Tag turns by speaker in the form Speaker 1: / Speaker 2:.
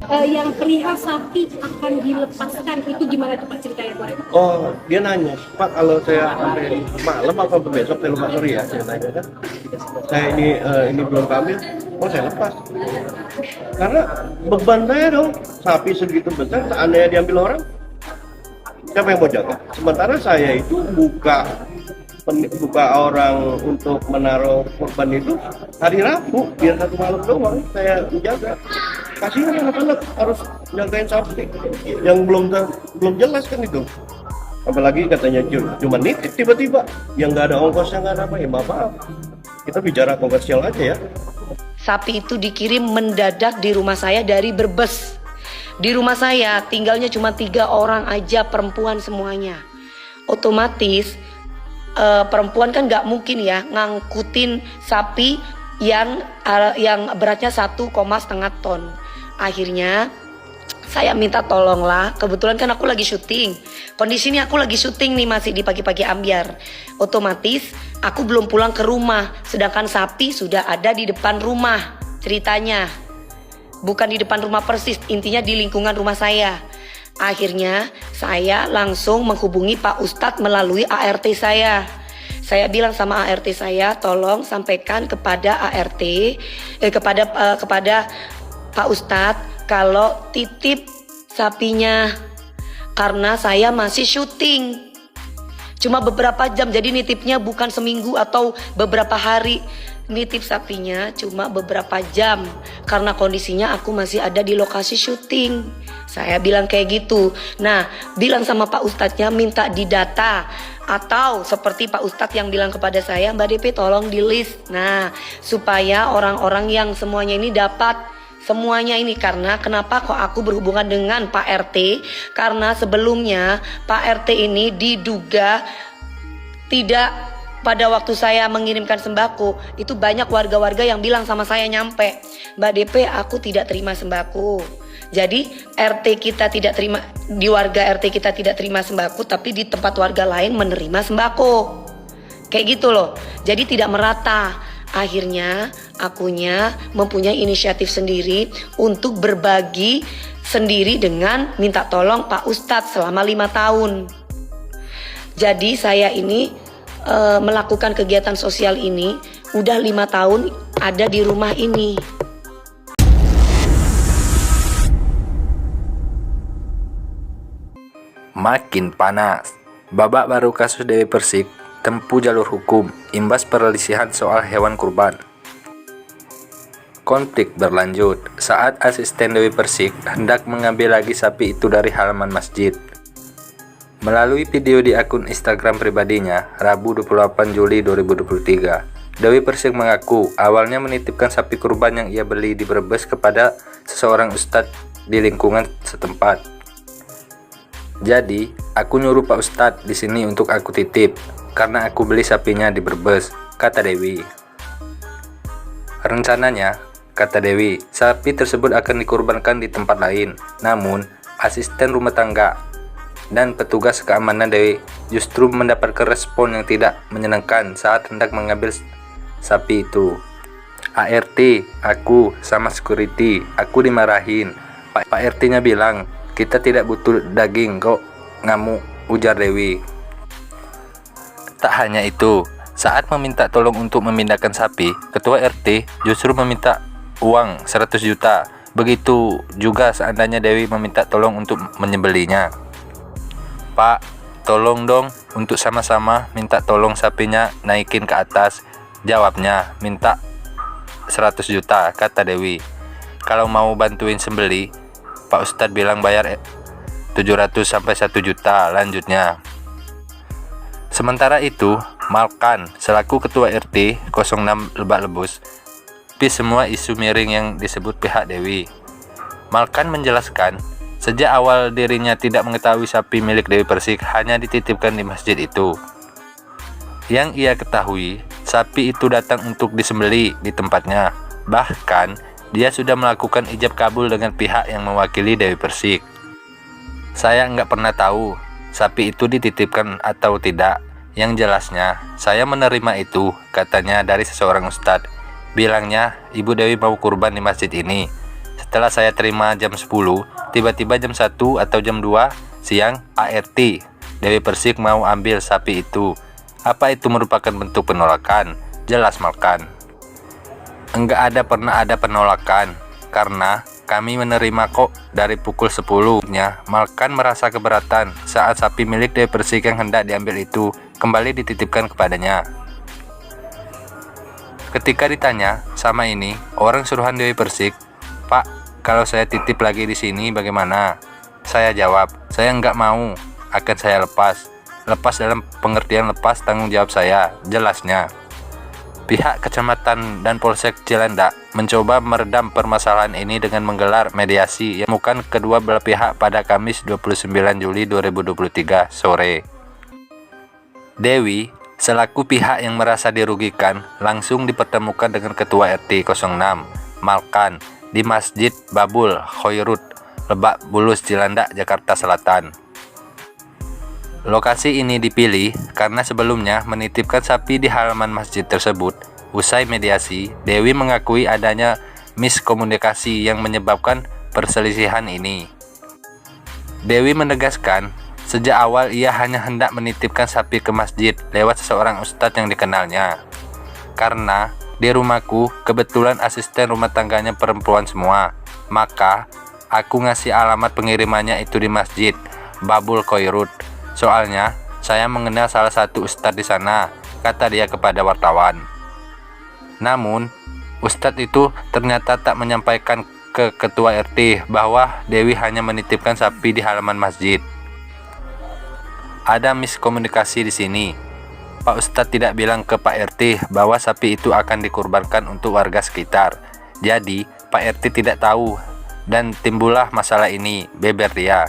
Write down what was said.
Speaker 1: yang perihal sapi akan dilepaskan itu gimana tuh Pak ceritanya Pak?
Speaker 2: Oh, dia nanya, Pak kalau saya sampai malam apa besok saya lupa, sorry ya, saya nanya kan, saya ini belum kamil, oh saya lepas. Karena beban saya dong, sapi segitu besar, seandainya diambil orang, siapa yang mau jaga? Sementara saya itu buka orang untuk menaruh korban itu hari Rabu, biar satu malam doang saya menjaga. Kasihan anak-anak harus jagain sapi yang belum jelas kan itu. Apalagi katanya cuma nitip tiba-tiba, yang nggak ada ongkosnya, nggak ada apa, ya maaf. Kita bicara komersial aja ya.
Speaker 3: Sapi itu dikirim mendadak di rumah saya dari Brebes. Di rumah saya tinggalnya cuma 3 orang aja, perempuan semuanya. Otomatis perempuan kan nggak mungkin ya ngangkutin sapi yang beratnya 1,5 ton. Akhirnya saya minta tolonglah, kebetulan kan aku lagi syuting. Kondisi ini aku lagi syuting nih, masih di pagi-pagi ambyar. Otomatis aku belum pulang ke rumah, sedangkan sapi sudah ada di depan rumah. Ceritanya bukan di depan rumah persis, intinya di lingkungan rumah saya. Akhirnya saya langsung menghubungi Pak Ustadz melalui ART saya. Saya bilang sama ART saya, tolong sampaikan kepada ART, kepada Pak Ustadz kalau titip sapinya, karena saya masih syuting. Cuma beberapa jam, jadi nitipnya bukan seminggu atau beberapa hari. Nitip sapinya cuma beberapa jam karena kondisinya aku masih ada di lokasi syuting. Saya bilang kayak gitu. Nah, bilang sama Pak Ustadznya minta didata, atau seperti Pak Ustadz yang bilang kepada saya, Mbak DP tolong di list. Nah, supaya orang-orang yang semuanya ini dapat semuanya ini. Karena kenapa kok aku berhubungan dengan Pak RT? Karena sebelumnya Pak RT ini diduga tidak, pada waktu saya mengirimkan sembako itu banyak warga-warga yang bilang sama saya nyampe, Mbak DP aku tidak terima sembako. Jadi RT kita tidak terima, di warga RT kita tidak terima sembako, tapi di tempat warga lain menerima sembako. Kayak gitu loh. Jadi tidak merata. Akhirnya akunya mempunyai inisiatif sendiri untuk berbagi sendiri dengan minta tolong Pak Ustadz selama 5 tahun. Jadi saya ini melakukan kegiatan sosial ini udah 5 tahun ada di rumah ini.
Speaker 4: Makin panas. Babak baru kasus Dewi Persik tempuh jalur hukum imbas perselisihan soal hewan kurban. Konflik berlanjut saat asisten Dewi Persik hendak mengambil lagi sapi itu dari halaman masjid. Melalui video di akun Instagram pribadinya, Rabu 28 Juli 2023, Dewi Persik mengaku awalnya menitipkan sapi kurban yang ia beli di Brebes kepada seseorang ustadz di lingkungan setempat. Jadi, aku nyuruh Pak Ustadz di sini untuk aku titip, karena aku beli sapinya di Brebes, kata Dewi. Rencananya, kata Dewi, sapi tersebut akan dikurbankan di tempat lain. Namun, asisten rumah tangga dan petugas keamanan Dewi justru mendapatkan respon yang tidak menyenangkan saat hendak mengambil sapi itu. ART, aku sama security, aku dimarahin. Pak RT-nya bilang, kita tidak butuh daging kok, ngamuk, ujar Dewi. Tak hanya itu, saat meminta tolong untuk memindahkan sapi, ketua RT justru meminta uang 100 juta. Begitu juga seandainya Dewi meminta tolong untuk menyembelinya. Pak, tolong dong untuk sama-sama minta tolong sapinya naikin ke atas. Jawabnya, minta 100 juta, kata Dewi. Kalau mau bantuin sembeli, Pak Ustadz bilang bayar 700 sampai 1 juta, lanjutnya. Sementara itu, Malkan selaku ketua RT 06 Lebak Lebus semua isu miring yang disebut pihak Dewi. Malkan menjelaskan, sejak awal dirinya tidak mengetahui sapi milik Dewi Persik hanya dititipkan di masjid itu. Yang ia ketahui, sapi itu datang untuk disembeli di tempatnya. Bahkan, dia sudah melakukan ijab kabul dengan pihak yang mewakili Dewi Persik. Saya nggak pernah tahu sapi itu dititipkan atau tidak. Yang jelasnya, saya menerima itu, katanya dari seseorang ustadz. Bilangnya, Ibu Dewi mau kurban di masjid ini. setelah saya terima jam 10, tiba-tiba jam 1 atau jam 2 siang ART Dewi Persik mau ambil sapi itu. Apa itu merupakan bentuk penolakan? Jelas Malkan. Enggak pernah ada penolakan, karena kami menerima kok dari pukul 10-nya. Malkan merasa keberatan saat sapi milik Dewi Persik yang hendak diambil itu kembali dititipkan kepadanya. Ketika ditanya sama ini orang suruhan Dewi Persik, "Pak, kalau saya titip lagi di sini bagaimana?" Saya jawab, "Saya nggak mau, akan saya lepas." Lepas dalam pengertian lepas tanggung jawab saya, jelasnya. Pihak kecamatan dan Polsek Cilandak mencoba meredam permasalahan ini dengan menggelar mediasi yang menemukan kedua belah pihak pada Kamis 29 Juli 2023 sore. Dewi, selaku pihak yang merasa dirugikan, langsung dipertemukan dengan Ketua RT 06, Malkan, di Masjid Babul Khoirut, Lebak Bulus, Cilandak, Jakarta Selatan. Lokasi ini dipilih karena sebelumnya menitipkan sapi di halaman masjid tersebut. Usai mediasi, Dewi mengakui adanya miskomunikasi yang menyebabkan perselisihan ini. Dewi menegaskan, sejak awal ia hanya hendak menitipkan sapi ke masjid lewat seseorang ustadz yang dikenalnya. Karena di rumahku kebetulan asisten rumah tangganya perempuan semua, maka aku ngasih alamat pengirimannya itu di Masjid Babul Khoirut. Soalnya saya mengenal salah satu ustadz di sana, kata dia kepada wartawan. Namun ustadz itu ternyata tak menyampaikan ke Ketua RT bahwa Dewi hanya menitipkan sapi di halaman masjid. Ada miskomunikasi di sini. Pak Ustadz tidak bilang ke Pak RT bahwa sapi itu akan dikurbankan untuk warga sekitar. Jadi Pak RT tidak tahu dan timbullah masalah ini, beber dia.